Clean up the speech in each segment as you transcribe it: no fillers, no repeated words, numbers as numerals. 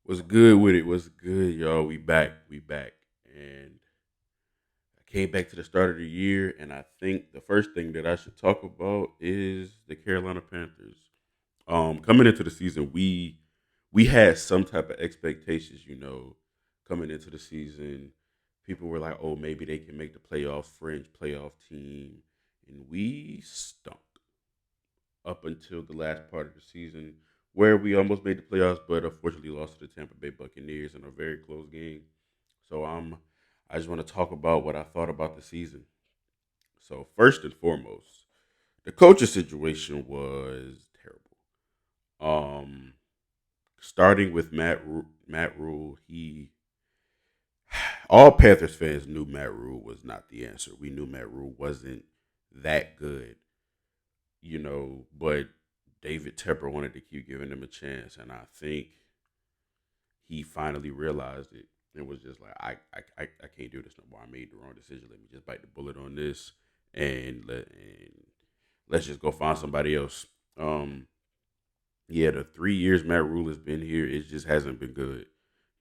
What's good with it? What's good, y'all? We back. We back. And I came back to the start of the year, and I think the first thing that I should talk about is the Carolina Panthers. Coming into the season, we had some type of expectations, coming into the season. People were like, oh, maybe they can make the playoffs, fringe playoff team. And we stunk up until the last part of the season, where we almost made the playoffs, but unfortunately lost to the Tampa Bay Buccaneers in a very close game. So I just want to talk about what I thought about the season. So first and foremost, the coaching situation was terrible. Starting with Matt Rule, he all Panthers fans knew Matt Rule was not the answer. We knew Matt Rule wasn't that good, but David Tepper wanted to keep giving him a chance, and I think he finally realized it and was just like, I can't do this no more. I made the wrong decision. Let me just bite the bullet on this and let's just go find somebody else. Yeah, the 3 years Matt Rule has been here, it just hasn't been good.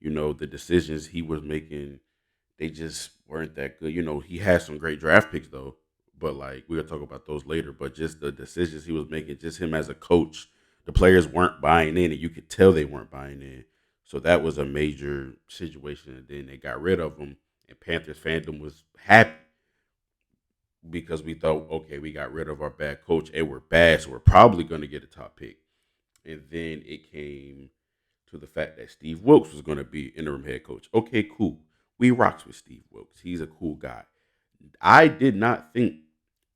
The decisions he was making, they just weren't that good. He had some great draft picks though, but like we'll talk about those later. But just the decisions he was making, just him as a coach, the players weren't buying in, and you could tell they weren't buying in. So that was a major situation. And then they got rid of him, and Panthers fandom was happy because we thought, okay, we got rid of our bad coach, and we're bad, so we're probably going to get a top pick. And then it came to the fact that Steve Wilkes was going to be interim head coach. Okay, cool. We rocks with Steve Wilkes. He's a cool guy. I did not think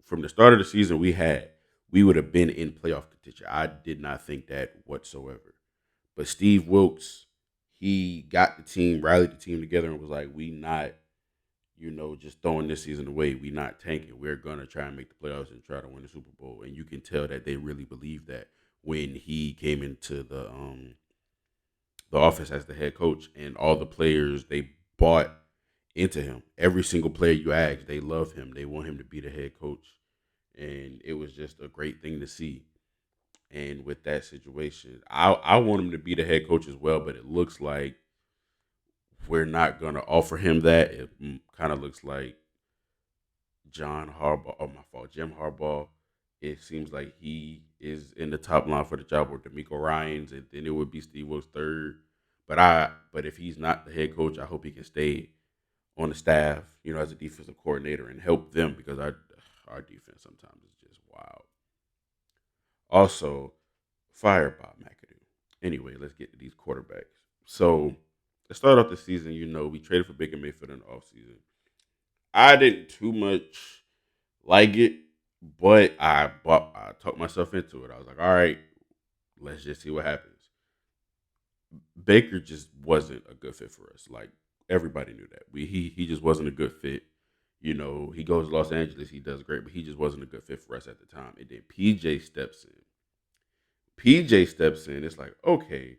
from the start of the season we would have been in playoff contention. I did not think that whatsoever. But Steve Wilkes, he got the team, rallied the team together, and was like, "We not, just throwing this season away. We not tanking. We're gonna try and make the playoffs and try to win the Super Bowl." And you can tell that they really believe that when he came into the office as the head coach, and all the players they bought into him. Every single player you ask, they love him. They want him to be the head coach, and it was just a great thing to see. And with that situation, I want him to be the head coach as well, but it looks like we're not going to offer him that. It kind of looks like John Harbaugh. Oh, my fault, Jim Harbaugh. It seems like he is in the top line for the job with D'Amico Ryan's, and then it would be Steve Wilkes third. But if he's not the head coach, I hope he can stay on the staff, as a defensive coordinator and help them because our defense sometimes is just wild. Also, fired Bob McAdoo. Anyway, let's get to these quarterbacks. So let's start off the season. We traded for Baker Mayfield in the offseason. I didn't too much like it, but I talked myself into it. I was like, all right, let's just see what happens. Baker just wasn't a good fit for us. Like everybody knew that. He just wasn't a good fit. He goes to Los Angeles, he does great, but he just wasn't a good fit for us at the time. And then PJ steps in. PJ steps in. It's like, okay,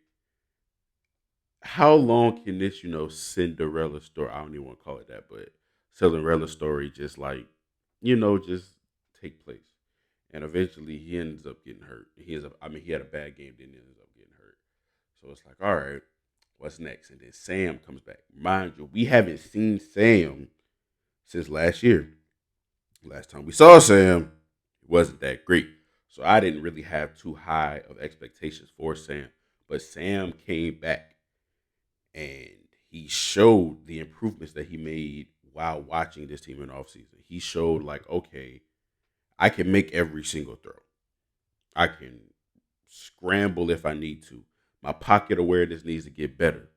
how long can this, Cinderella story? I don't even want to call it that, but Cinderella story just like, just take place. And eventually he ends up getting hurt. He had a bad game, then he ends up getting hurt. So it's like, all right, what's next? And then Sam comes back. Mind you, we haven't seen Sam since last year. Last time we saw Sam, it wasn't that great. So I didn't really have too high of expectations for Sam. But Sam came back and he showed the improvements that he made while watching this team in the offseason. He showed like, okay, I can make every single throw. I can scramble if I need to. My pocket awareness needs to get better.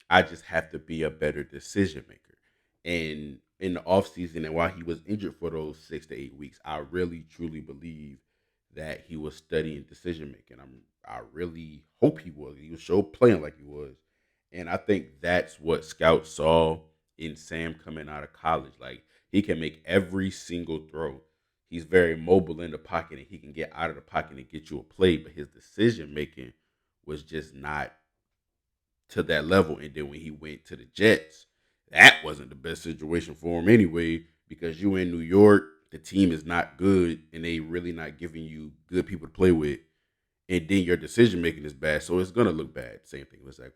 I just have to be a better decision maker. And in the offseason and while he was injured for those 6 to 8 weeks, I really truly believe that he was studying decision making. I really hope he was. He was so playing like he was. And I think that's what scouts saw in Sam coming out of college. Like he can make every single throw. He's very mobile in the pocket and he can get out of the pocket and get you a play, but his decision making was just not to that level. And then when he went to the Jets, that wasn't the best situation for him anyway, because you in New York, the team is not good, and they really not giving you good people to play with. and then your decision making is bad, so it's gonna look bad. Same thing with Zach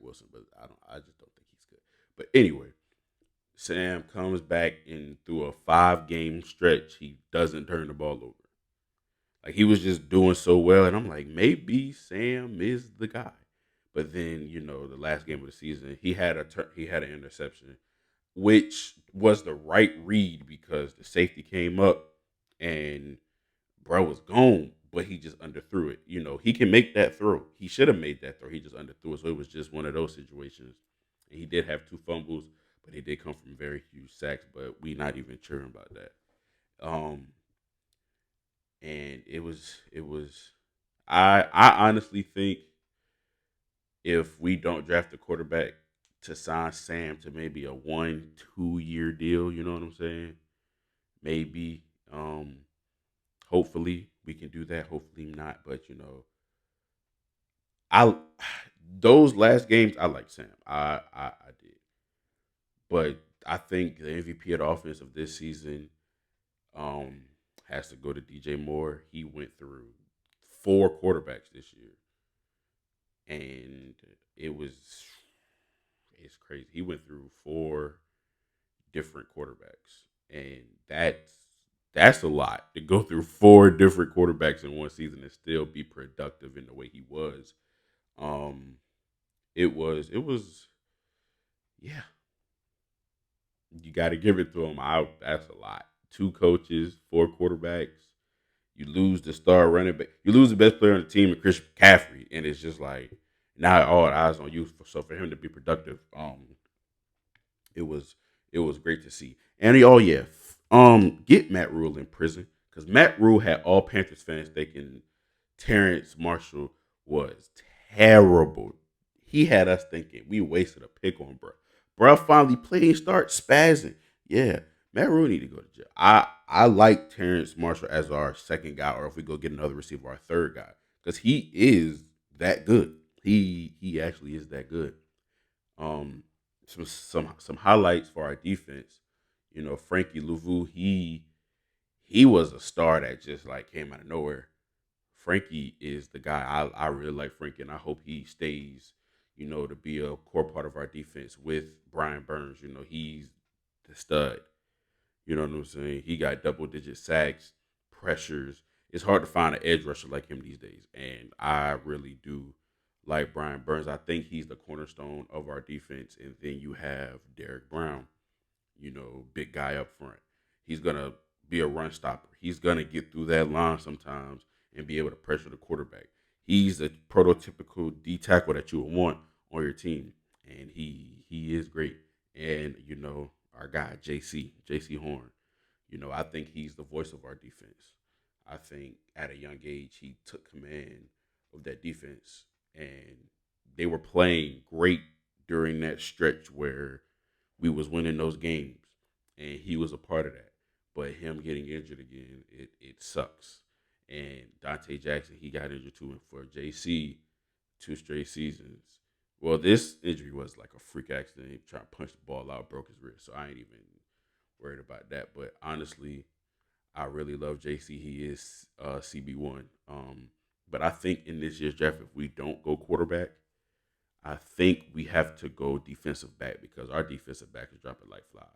Wilson, but I just don't think he's good. But anyway, Sam comes back and through a 5 game stretch, he doesn't turn the ball over. Like he was just doing so well, and I'm like, maybe Sam is the guy. But then the last game of the season, he had an interception, which was the right read because the safety came up and bro was gone, but he just underthrew it. He can make that throw. He should have made that throw. He just underthrew it. So it was just one of those situations. And he did have 2 fumbles, but he did come from very huge sacks. But we not even cheering about that. Um, and it was. I honestly think if we don't draft a quarterback to sign Sam to maybe a 1-2 year deal, you know what I'm saying? Maybe. Hopefully we can do that. Hopefully not. But I those last games I like Sam. I did. But I think the MVP of the offense of this season um has to go to DJ Moore. He went through 4 quarterbacks this year. And it was it's crazy. He went through 4 different quarterbacks. And that's a lot to go through 4 different quarterbacks in one season and still be productive in the way he was. Um, it was yeah. You got to give it to him. That's a lot. 2 coaches, 4 quarterbacks. You lose the star running back. You lose the best player on the team, and Chris McCaffrey, and it's just like now all eyes on you. So for him to be productive, it was it was great to see. And oh yeah, get Matt Rule in prison because Matt Rule had all Panthers fans thinking Terrence Marshall was terrible. He had us thinking we wasted a pick on bro. Bro finally played and start spazzing. Yeah, Matt Rule need to go to jail. I like Terrence Marshall as our second guy, or if we go get another receiver, our third guy, because he is that good. He actually is that good. Um, some highlights for our defense. Frankie Louvu, he was a star that just like came out of nowhere. Frankie is the guy. I really like Frankie, and I hope he stays. To be a core part of our defense with Brian Burns. He's the stud. You know what I'm saying? He got double digit sacks, pressures. It's hard to find an edge rusher like him these days. And I really do like Brian Burns. I think he's the cornerstone of our defense. And then you have Derek Brown, big guy up front. He's gonna be a run stopper. He's gonna get through that line sometimes and be able to pressure the quarterback. He's a prototypical D tackle that you would want on your team, and he is great. And our guy JC Horn. I think he's the voice of our defense. I think at a young age he took command of that defense, and they were playing great during that stretch where we was winning those games, and he was a part of that. But him getting injured again, it sucks. And Dante Jackson, he got injured too, and for JC, 2 straight seasons. Well, this injury was like a freak accident. He tried to punch the ball out, broke his wrist. So I ain't even worried about that. But honestly, I really love JC. He is CB1. But I think in this year's draft, if we don't go quarterback, I think we have to go defensive back because our defensive back is dropping like flies.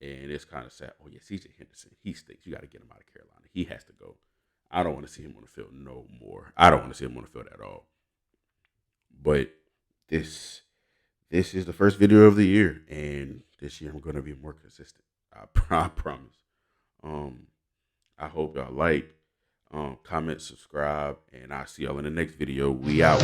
And it's kind of sad. Oh, yeah, CJ Henderson. He stinks. You got to get him out of Carolina. He has to go. I don't want to see him on the field no more. I don't want to see him on the field at all. But this this is the first video of the year, and this year I'm gonna be more consistent. I promise. Um, I hope y'all like, comment, subscribe, and I'll see y'all in the next video. We out.